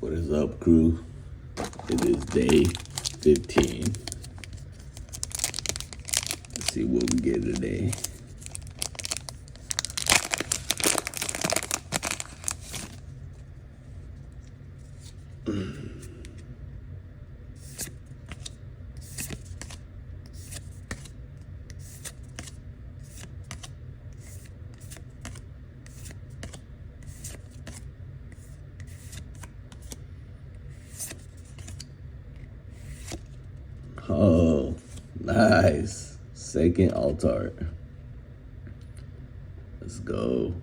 What is up, crew? It is day 15. Let's see what we get today. Oh, nice. Second alt art. Let's go.